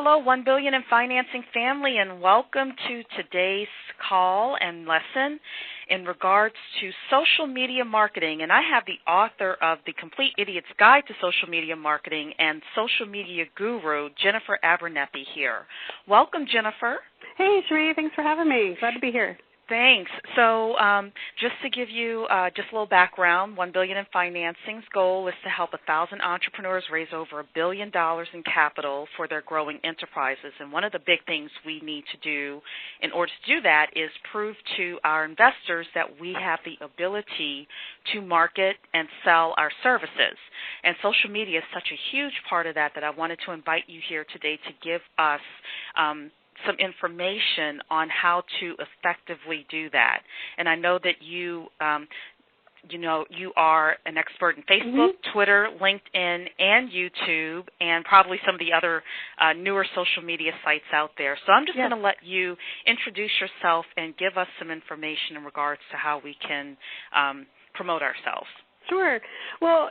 hello, 1 Billion in Financing family, and welcome to today's call and lesson in regards to social media marketing. And I have the author of The Complete Idiot's Guide to Social Media Marketing and social media guru, Jennifer Abernethy, here. Welcome, Jennifer. Hey, Cheree. Thanks for having me. Glad to be here. Thanks. So just to give you just a little background, 1 Billion in Financing's goal is to help 1,000 entrepreneurs raise over $1 billion in capital for their growing enterprises. And one of the big things we need to do in order to do that is prove to our investors that we have the ability to market and sell our services. And social media is such a huge part of that I wanted to invite you here today to give us some information on how to effectively do that. And I know that you are an expert in Facebook, Twitter, LinkedIn, and YouTube, and probably some of the other newer social media sites out there. So I'm just going to let you introduce yourself and give us some information in regards to how we can promote ourselves. Sure. Well,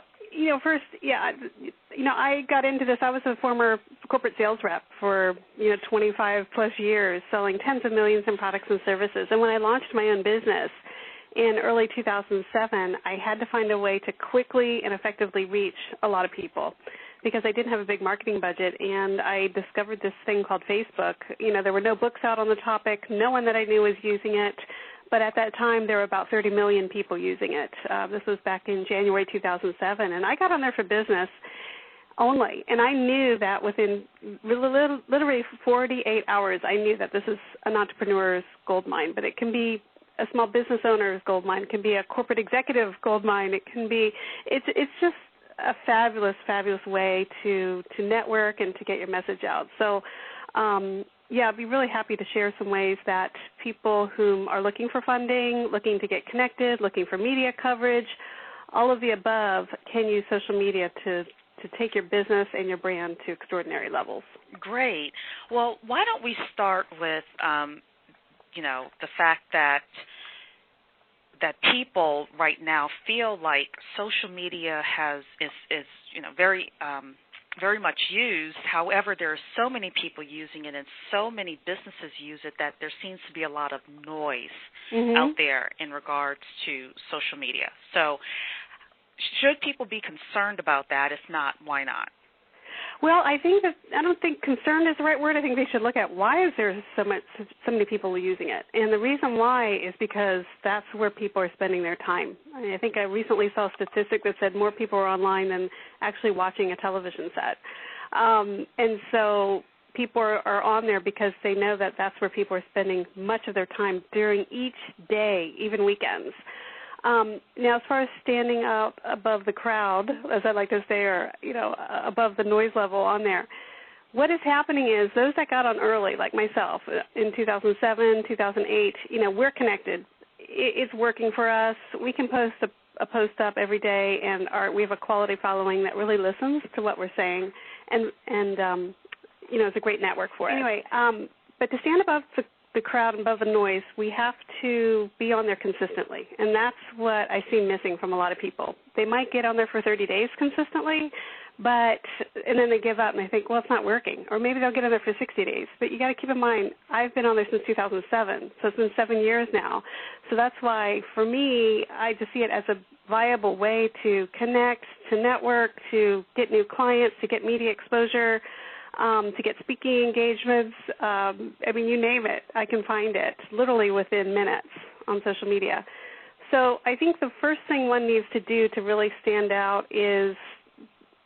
first, I got into this. I was a former corporate sales rep for, 25 plus years, selling tens of millions in products and services. And when I launched my own business in early 2007, I had to find a way to quickly and effectively reach a lot of people because I didn't have a big marketing budget. And I discovered this thing called Facebook. There were no books out on the topic. No one that I knew was using it. But at that time, there were about 30 million people using it. This was back in January 2007. And I got on there for business only. And I knew that within literally 48 hours, I knew that this is an entrepreneur's gold mine. But it can be a small business owner's gold mine. It can be a corporate executive gold mine. It's just a fabulous, fabulous way to network and to get your message out. So, I'd be really happy to share some ways that people who are looking for funding, looking to get connected, looking for media coverage, all of the above can use social media to take your business and your brand to extraordinary levels. Great. Well, why don't we start with, the fact that people right now feel like social media is very much used. However, there are so many people using it and so many businesses use it that there seems to be a lot of noise out there in regards to social media. So should people be concerned about that? If not, why not? Well, I don't think concerned is the right word. I think they should look at why is there so many people using it. And the reason why is because that's where people are spending their time. I think I recently saw a statistic that said more people are online than actually watching a television set. And so people are on there because they know that that's where people are spending much of their time during each day, even weekends. Now, as far as standing out above the crowd, as I like to say, or, above the noise level on there, what is happening is those that got on early, like myself, in 2007, 2008, we're connected. It's working for us. We can post a post up every day, and we have a quality following that really listens to what we're saying, and it's a great network for it. Anyway, but to stand above the crowd and above the noise, we have to be on there consistently, and that's what I see missing from a lot of people. They might get on there for 30 days consistently, and then they give up and they think, well, it's not working, or maybe they'll get on there for 60 days. But you got to keep in mind, I've been on there since 2007, so it's been 7 years now. So that's why, for me, I just see it as a viable way to connect, to network, to get new clients, to get media exposure, to get speaking engagements. You name it, I can find it literally within minutes on social media. So I think the first thing one needs to do to really stand out is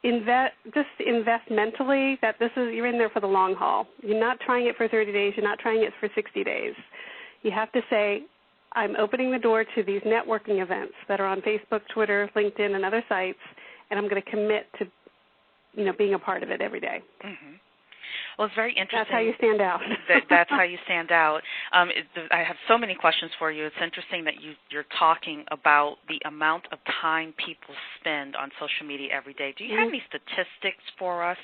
invest mentally that you're in there for the long haul. You're not trying it for 30 days. You're not trying it for 60 days. You have to say, I'm opening the door to these networking events that are on Facebook, Twitter, LinkedIn, and other sites, and I'm going to commit to being a part of it every day. Mm-hmm. Well, it's very interesting. That's how you stand out. That's how you stand out. I have so many questions for you. It's interesting that you're talking about the amount of time people spend on social media every day. Do you have any statistics for us?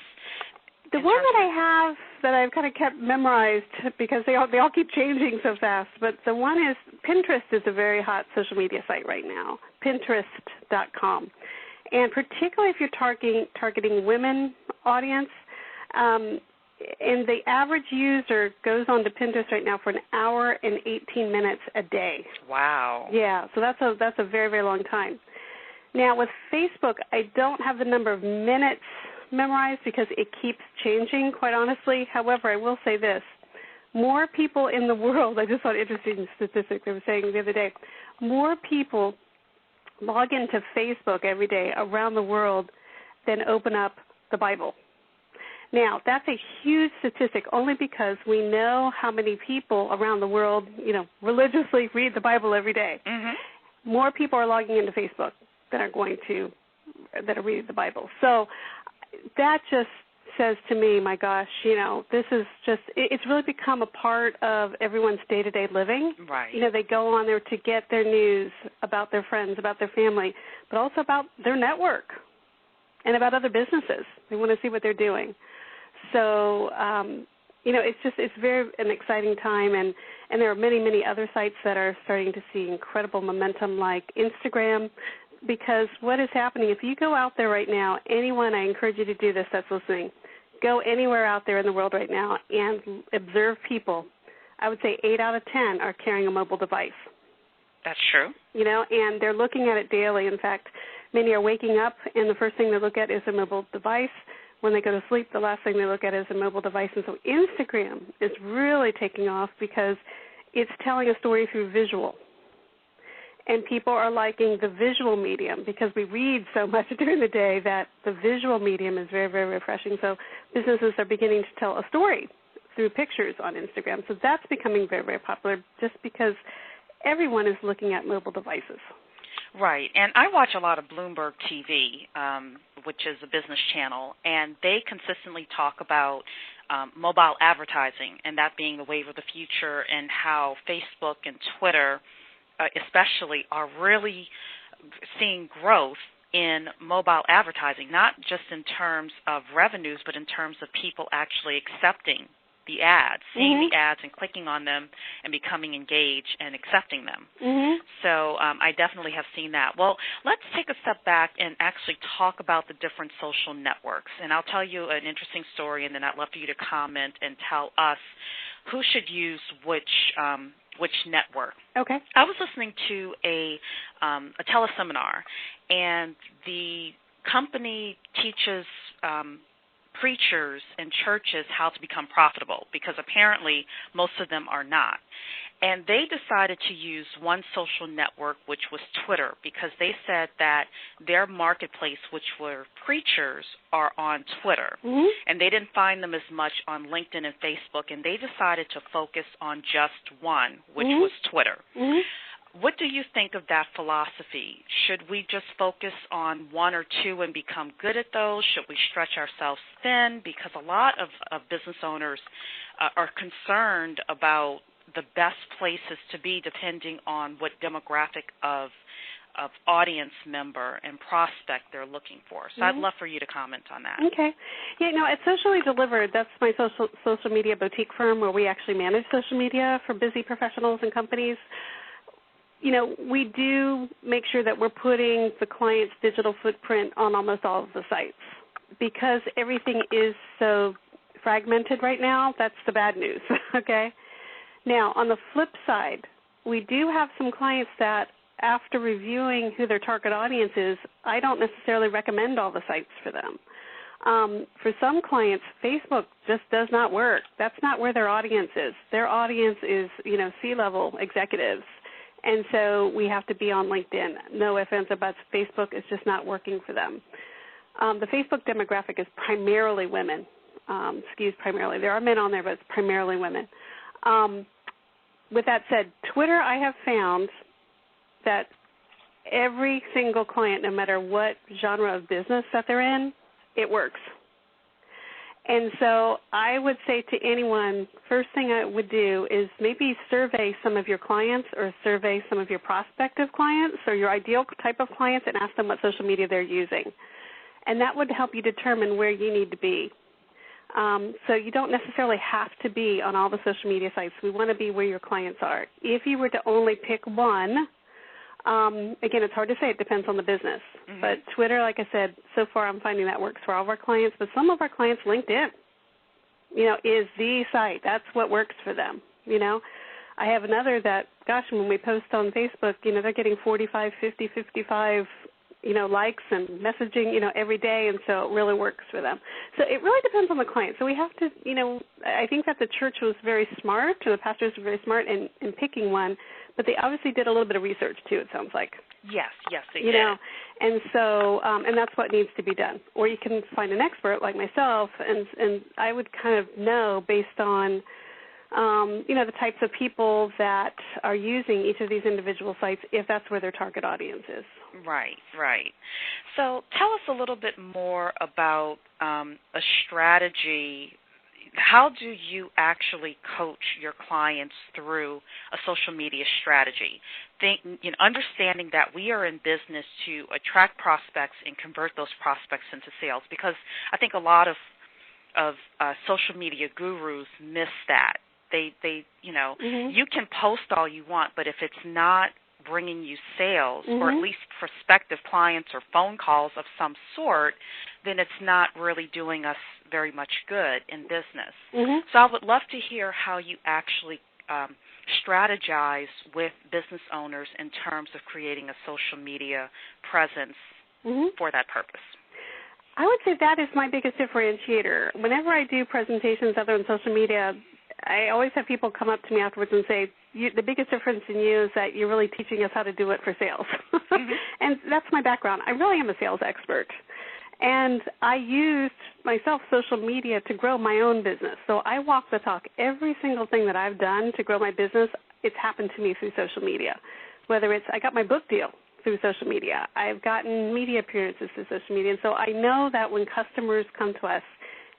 The one that I have that I've kind of kept memorized because they all keep changing so fast, but the one is Pinterest is a very hot social media site right now, Pinterest.com. And particularly if you're targeting women audience, And the average user goes on to Pinterest right now for an hour and 18 minutes a day. Wow. Yeah, so that's a very, very long time. Now, with Facebook, I don't have the number of minutes memorized because it keeps changing, quite honestly. However, I will say this. More people in the world, I just saw an interesting statistic they were saying the other day, more people log into Facebook every day around the world than open up the Bible. Now, that's a huge statistic only because we know how many people around the world, religiously read the Bible every day. Mm-hmm. More people are logging into Facebook that are reading the Bible. So that just says to me, my gosh, this is just, it's really become a part of everyone's day-to-day living. Right. They go on there to get their news about their friends, about their family, but also about their network and about other businesses. They want to see what they're doing. So, it's very an exciting time, and there are many, many other sites that are starting to see incredible momentum like Instagram, because what is happening, if you go out there right now, anyone, I encourage you to do this that's listening, go anywhere out there in the world right now and observe people. I would say 8 out of 10 are carrying a mobile device. That's true. And they're looking at it daily. In fact, many are waking up, and the first thing they look at is a mobile device. When they go to sleep, the last thing they look at is a mobile device. And so Instagram is really taking off because it's telling a story through visual. And people are liking the visual medium because we read so much during the day that the visual medium is very, very refreshing. So businesses are beginning to tell a story through pictures on Instagram. So that's becoming very, very popular just because everyone is looking at mobile devices. Right, and I watch a lot of Bloomberg TV, which is a business channel, and they consistently talk about mobile advertising and that being the wave of the future, and how Facebook and Twitter especially are really seeing growth in mobile advertising, not just in terms of revenues, but in terms of people actually accepting the ads, seeing mm-hmm. the ads and clicking on them and becoming engaged and accepting them. Mm-hmm. So I definitely have seen that. Well, let's take a step back and actually talk about the different social networks. And I'll tell you an interesting story, and then I'd love for you to comment and tell us who should use which network. Okay. I was listening to a teleseminar, and the company teaches preachers and churches how to become profitable, because apparently most of them are not. And they decided to use one social network, which was Twitter, because they said that their marketplace, which were preachers, are on Twitter. Mm-hmm. And they didn't find them as much on LinkedIn and Facebook, and they decided to focus on just one, which mm-hmm. was Twitter. Mm-hmm. What do you think of that philosophy? Should we just focus on one or two and become good at those? Should we stretch ourselves thin? Because a lot of business owners are concerned about the best places to be depending on what demographic of audience member and prospect they're looking for. So mm-hmm. I'd love for you to comment on that. Okay. Yeah, at Socially Delivered, that's my social media boutique firm where we actually manage social media for busy professionals and companies. We do make sure that we're putting the client's digital footprint on almost all of the sites. Because everything is so fragmented right now, that's the bad news, okay? Now, on the flip side, we do have some clients that, after reviewing who their target audience is, I don't necessarily recommend all the sites for them. For some clients, Facebook just does not work. That's not where their audience is. Their audience is, C-level executives. And so we have to be on LinkedIn. No ifs, ands, or buts. Facebook is just not working for them. The Facebook demographic is primarily women. Primarily. There are men on there, but it's primarily women. With that said, Twitter, I have found that every single client, no matter what genre of business that they're in, it works. And so I would say to anyone, first thing I would do is maybe survey some of your clients or survey some of your prospective clients or your ideal type of clients and ask them what social media they're using. And that would help you determine where you need to be. So you don't necessarily have to be on all the social media sites. We want to be where your clients are. If you were to only pick one, again, it's hard to say. It depends on the business. Mm-hmm. But Twitter, like I said, so far I'm finding that works for all of our clients. But some of our clients, LinkedIn. is the site. That's what works for them, I have another that, gosh, when we post on Facebook, they're getting 45, 50, 55, likes and messaging, every day, and so it really works for them. So it really depends on the client. So we have to, I think that the church was very smart, or the pastors were very smart in picking one, but they obviously did a little bit of research too, it sounds like. Yes, they did. And so, and that's what needs to be done. Or you can find an expert like myself, and I would kind of know based on, the types of people that are using each of these individual sites, if that's where their target audience is. Right. So tell us a little bit more about a strategy. How do you actually coach your clients through a social media strategy? Understanding that we are in business to attract prospects and convert those prospects into sales, because I think a lot of social media gurus miss that. You can post all you want, but if it's not bringing you sales, or at least prospective clients or phone calls of some sort, then it's not really doing us very much good in business. So I would love to hear how you actually strategize with business owners in terms of creating a social media presence for that purpose. I would say that is my biggest differentiator. Whenever I do presentations other on social media, I always have people come up to me afterwards and say, the biggest difference in you is that you're really teaching us how to do it for sales. And that's my background. I really am a sales expert. And I used, myself, social media to grow my own business. So I walk the talk. Every single thing that I've done to grow my business, it's happened to me through social media. Whether it's, I got my book deal through social media. I've gotten media appearances through social media. And so I know that when customers come to us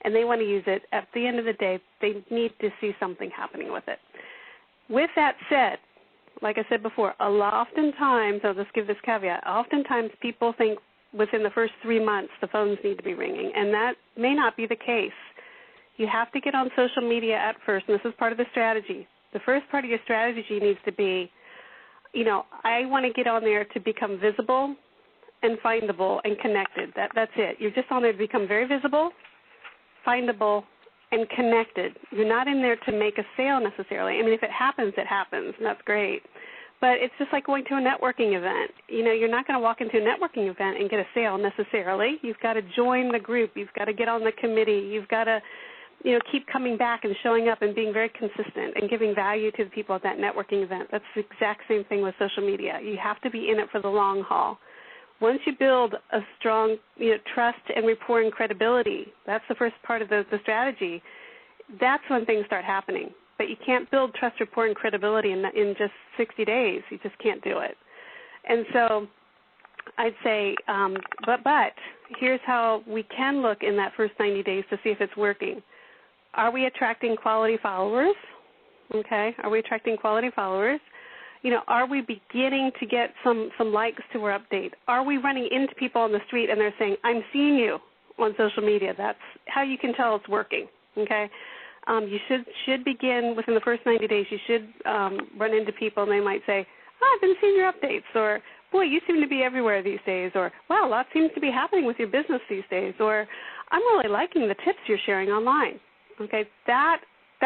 and they want to use it, at the end of the day, they need to see something happening with it. With that said, like I said before, oftentimes, I'll just give this caveat, oftentimes people think within the first 3 months the phones need to be ringing, and that may not be the case. You have to get on social media at first, and this is part of the strategy. The first part of your strategy needs to be, I want to get on there to become visible and findable and connected. That's it. You're just on there to become very visible, findable, and connected. You're not in there to make a sale necessarily. I mean, if it happens, and that's great. But it's just like going to a networking event. You're not going to walk into a networking event and get a sale necessarily. You've got to join the group. You've got to get on the committee. You've got to, keep coming back and showing up and being very consistent and giving value to the people at that networking event. That's the exact same thing with social media. You have to be in it for the long haul. Once you build a strong, trust and rapport and credibility, that's the first part of the strategy, that's when things start happening. But you can't build trust, rapport, and credibility in just 60 days. You just can't do it. And so I'd say, but here's how we can look in that first 90 days to see if it's working. Are we attracting quality followers? Okay, are we attracting quality followers? Are we beginning to get some likes to our update? Are we running into people on the street and they're saying, I'm seeing you on social media? That's how you can tell it's working, okay? You should begin within the first 90 days. You should run into people and they might say, I've been seeing your updates, or, boy, you seem to be everywhere these days, or, wow, a lot seems to be happening with your business these days, or, I'm really liking the tips you're sharing online, okay? That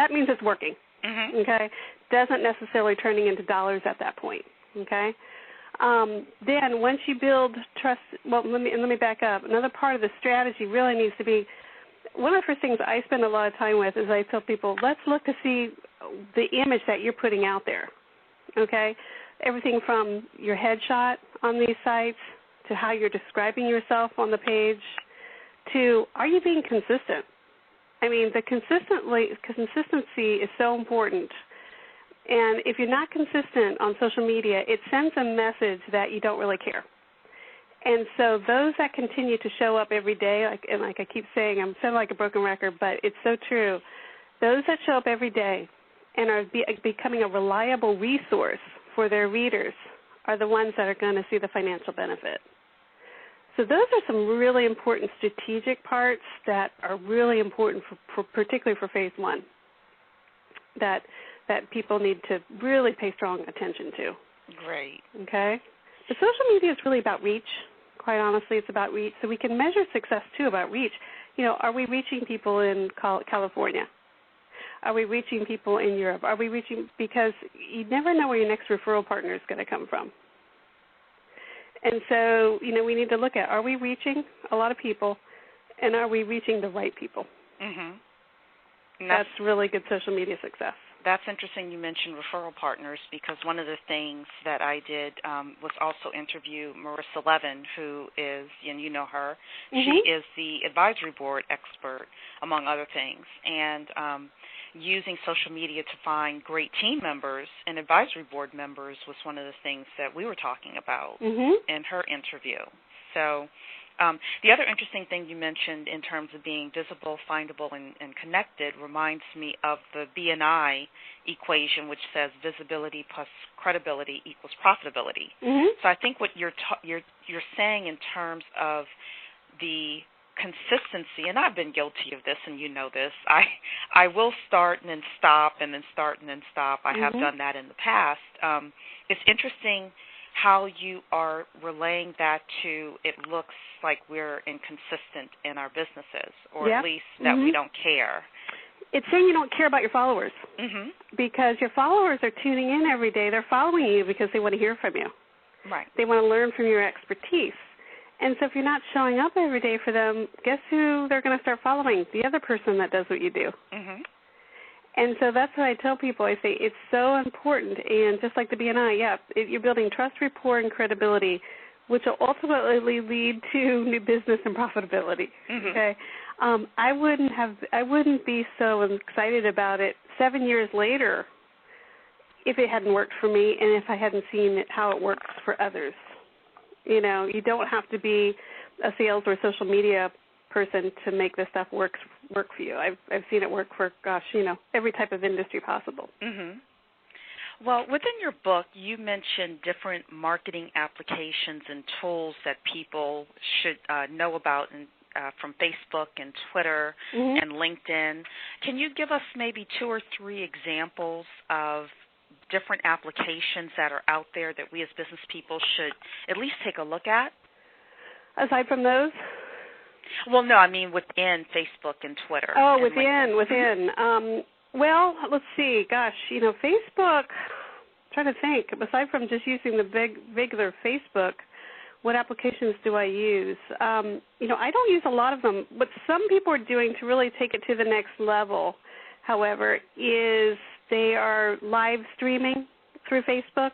means it's working, okay? Doesn't necessarily turning into dollars at that point, okay? Then once you build trust, well, let me back up. Another part of the strategy really needs to be, one of the first things I spend a lot of time with is I tell people, let's look to see the image that you're putting out there, okay? Everything from your headshot on these sites to how you're describing yourself on the page to, are you being consistent? I mean, the consistency is so important. And if you're not consistent on social media, it sends a message that you don't really care. And so those that continue to show up every day, like I keep saying, I'm sounding like a broken record, but it's so true. Those that show up every day and are becoming a reliable resource for their readers are the ones that are going to see the financial benefit. So those are some really important strategic parts that are really important, for particularly for phase one, that people need to really pay strong attention to. Great. Okay? But social media is really about reach. Quite honestly, it's about reach. So we can measure success, too, about reach. Are we reaching people in California? Are we reaching people in Europe? Are we reaching, because you never know where your next referral partner is going to come from. And so, we need to look at, are we reaching a lot of people, and are we reaching the right people? Mm-hmm. That's really good social media success. That's interesting you mentioned referral partners, because one of the things that I did was also interview Marissa Levin, who is, and you know her, Mm-hmm. she is the advisory board expert, among other things, and using social media to find great team members and advisory board members was one of the things that we were talking about mm-hmm. in her interview. So the other interesting thing you mentioned in terms of being visible, findable, and connected reminds me of the B&I equation, which says visibility plus credibility equals profitability. Mm-hmm. So I think what you're saying in terms of the consistency, and I've been guilty of this, and you know this, I will start and then stop and then start and then stop. I have Mm-hmm. done that in the past. It's interesting how you are relaying that to, it looks like we're inconsistent in our businesses, or Yep. at least that mm-hmm. we don't care. It's saying you don't care about your followers, Mm-hmm. because your followers are tuning in every day. They're following you because they want to hear from you. Right. They want to learn from your expertise. And so if you're not showing up every day for them, guess who they're going to start following? The other person that does what you do. Mm-hmm. And so that's what I tell people. I say it's so important. And just like the BNI, you're building trust, rapport, and credibility, which will ultimately lead to new business and profitability. Mm-hmm. Okay, I wouldn't be so excited about it 7 years later if it hadn't worked for me and if I hadn't seen how it works for others. You don't have to be a sales or social media person to make this stuff work for you. I've seen it work for, every type of industry possible. Mm-hmm. Well, within your book, you mentioned different marketing applications and tools that people should know about from Facebook and Twitter mm-hmm. and LinkedIn. Can you give us maybe 2 or 3 examples of different applications that are out there that we as business people should at least take a look at? Aside from those? Well, no, I mean within Facebook and Twitter. Oh, and within. Well, let's see. Gosh, Facebook, I'm trying to think. Aside from just using the regular Facebook, what applications do I use? I don't use a lot of them. What some people are doing to really take it to the next level, however, is they are live streaming through Facebook.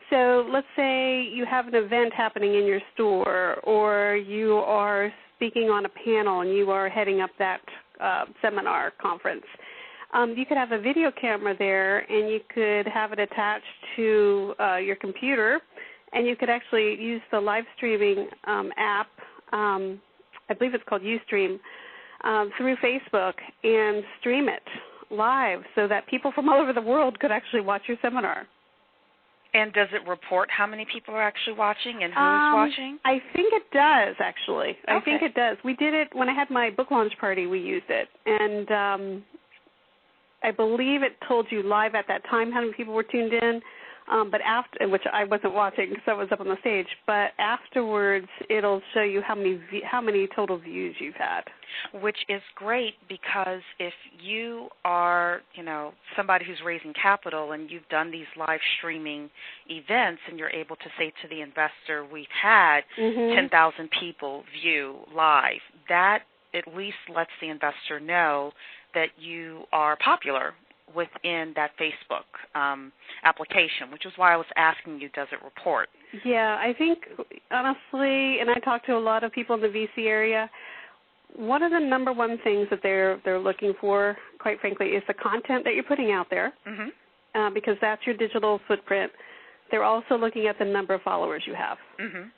So let's say you have an event happening in your store, or you are speaking on a panel and you are heading up that seminar conference. You could have a video camera there, and you could have it attached to your computer, and you could actually use the live streaming app, I believe it's called Ustream, through Facebook and stream it live so that people from all over the world could actually watch your seminar. And does it report how many people are actually watching and who is watching? I think it does, actually. Okay. I think it does. We did it when I had my book launch party. We used it, and I believe it told you live at that time how many people were tuned in. But after, which I wasn't watching because I was up on the stage, but afterwards it'll show you how many total views you've had. Which is great, because if you are, somebody who's raising capital and you've done these live streaming events and you're able to say to the investor, we've had mm-hmm. 10,000 people view live, that at least lets the investor know that you are popular within that Facebook application, which is why I was asking you, does it report? Yeah, I think, honestly, and I talk to a lot of people in the VC area, one of the number one things that they're looking for, quite frankly, is the content that you're putting out there, mm-hmm. Because that's your digital footprint. They're also looking at the number of followers you have. Mm-hmm.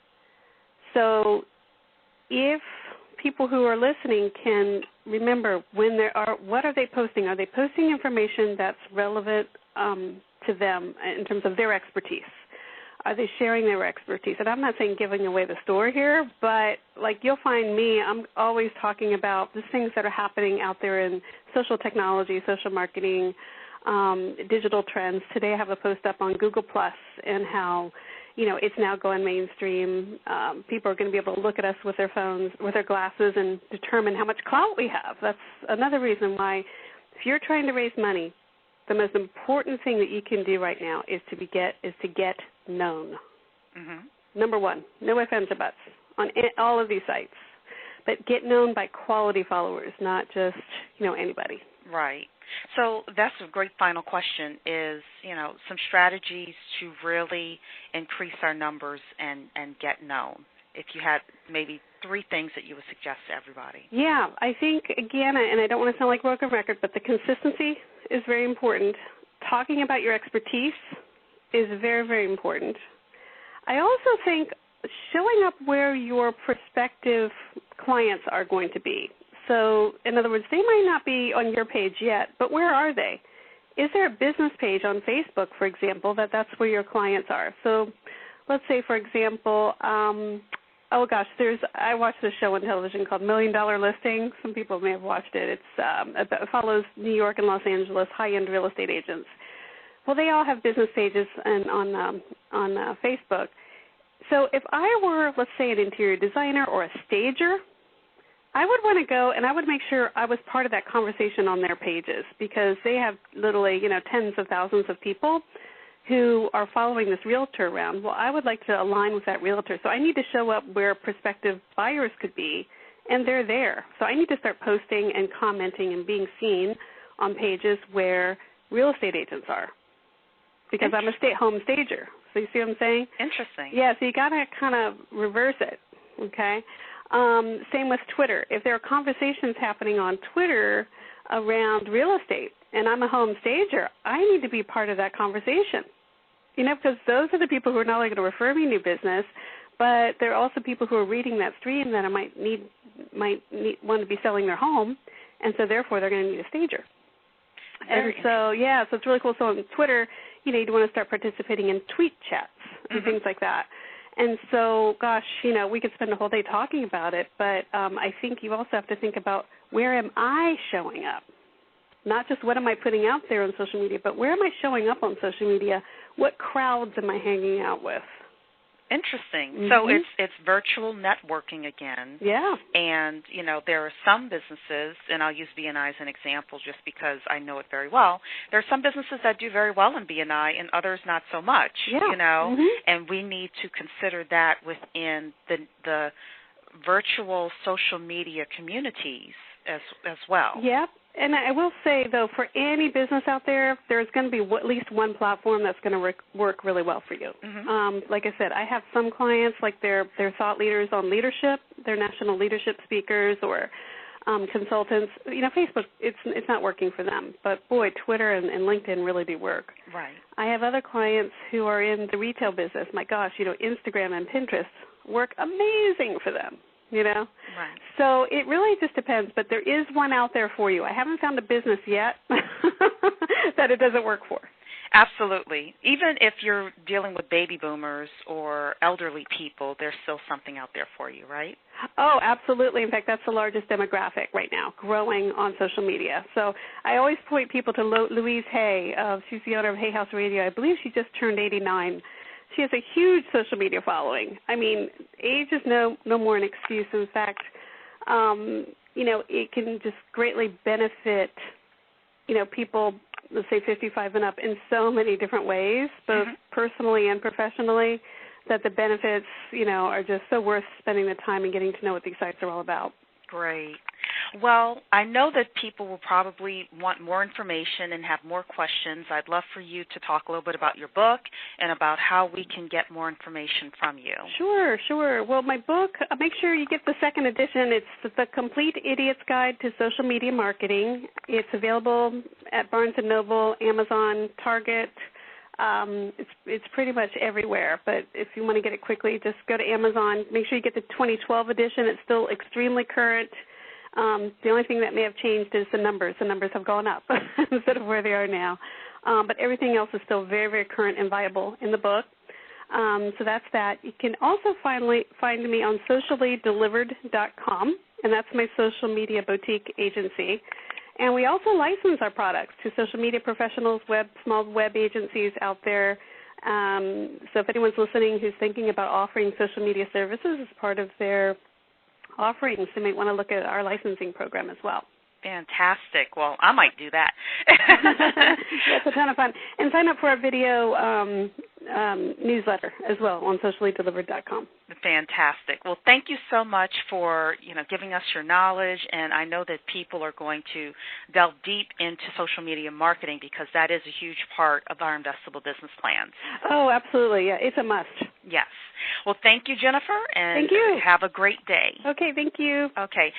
So if people who are listening can remember what are they posting? Are they posting information that's relevant to them in terms of their expertise? Are they sharing their expertise? And I'm not saying giving away the store here, but like you'll find me, I'm always talking about the things that are happening out there in social technology, social marketing, digital trends. Today I have a post up on Google Plus and how, it's now going mainstream. People are going to be able to look at us with their phones, with their glasses, and determine how much clout we have. That's another reason why you're trying to raise money, the most important thing that you can do right now is to get known. Mm-hmm. Number one, no ifs, ands, or buts on all of these sites. But get known by quality followers, not just, anybody. Right. So that's a great final question is, some strategies to really increase our numbers and get known. If you had maybe 3 things that you would suggest to everybody. Yeah, I think, again, and I don't want to sound like a broken record, but the consistency is very important. Talking about your expertise is very, very important. I also think showing up where your prospective clients are going to be. So, in other words, they might not be on your page yet, but where are they? Is there a business page on Facebook, for example, that's where your clients are? So let's say, for example, I watched this show on television called $1 Million Listing. Some people may have watched it. It follows New York and Los Angeles high-end real estate agents. Well, they all have business pages on Facebook. So if I were, let's say, an interior designer or a stager, I would want to go and I would make sure I was part of that conversation on their pages because they have literally, tens of thousands of people who are following this realtor around. Well, I would like to align with that realtor. So I need to show up where prospective buyers could be, and they're there. So I need to start posting and commenting and being seen on pages where real estate agents are because I'm a stay-at-home stager. So you see what I'm saying? Interesting. Yeah, so you got to kind of reverse it, okay? Same with Twitter. If there are conversations happening on Twitter around real estate and I'm a home stager, I need to be part of that conversation, because those are the people who are not only going to refer me new business, but they're also people who are reading that stream that I might want to be selling their home, and so therefore they're going to need a stager. And so, so it's really cool. So on Twitter, you want to start participating in tweet chats and things like that. And so, gosh, we could spend a whole day talking about it, but I think you also have to think about where am I showing up? Not just what am I putting out there on social media, but where am I showing up on social media? What crowds am I hanging out with? Interesting. Mm-hmm. So it's virtual networking again. Yeah. And, there are some businesses, and I'll use BNI as an example just because I know it very well. There are some businesses that do very well in BNI and others not so much, and we need to consider that within the virtual social media communities as well. Yep. And I will say, though, for any business out there, there's going to be at least one platform that's going to work really well for you. Mm-hmm. Like I said, I have some clients, like they're thought leaders on leadership, they're national leadership speakers or consultants. Facebook, it's not working for them. But, boy, Twitter and LinkedIn really do work. Right. I have other clients who are in the retail business. My gosh, Instagram and Pinterest work amazing for them. Right. So it really just depends, but there is one out there for you. I haven't found a business yet that it doesn't work for. Absolutely. Even if you're dealing with baby boomers or elderly people, there's still something out there for you, right? Oh, absolutely. In fact, that's the largest demographic right now, growing on social media. So I always point people to Louise Hay. She's the owner of Hay House Radio. I believe she just turned 89. She has a huge social media following. I mean, age is no more an excuse. In fact, it can just greatly benefit, people, let's say 55 and up, in so many different ways, both personally and professionally, that the benefits, are just so worth spending the time and getting to know what these sites are all about. Great. Well, I know that people will probably want more information and have more questions. I'd love for you to talk a little bit about your book and about how we can get more information from you. Sure. Well, my book, make sure you get the second edition. It's The Complete Idiot's Guide to Social Media Marketing. It's available at Barnes & Noble, Amazon, Target. It's pretty much everywhere, but if you want to get it quickly, just go to Amazon. Make sure you get the 2012 edition. It's still extremely current. The only thing that may have changed is the numbers. The numbers have gone up instead of where they are now. But everything else is still very, very current and viable in the book. So that's that. You can also find me on sociallydelivered.com, and that's my social media boutique agency. And we also license our products to social media professionals, small web agencies out there. So if anyone's listening who's thinking about offering social media services as part of their offerings, they might want to look at our licensing program as well. Fantastic. Well, I might do that. It's a ton of fun. And sign up for our video newsletter as well on sociallydelivered.com. Fantastic. Well, thank you so much for giving us your knowledge, and I know that people are going to delve deep into social media marketing because that is a huge part of our investable business plans. Oh, absolutely. Yeah, it's a must. Yes. Well, thank you, Jennifer, and thank you. Have a great day. Okay, thank you. Okay.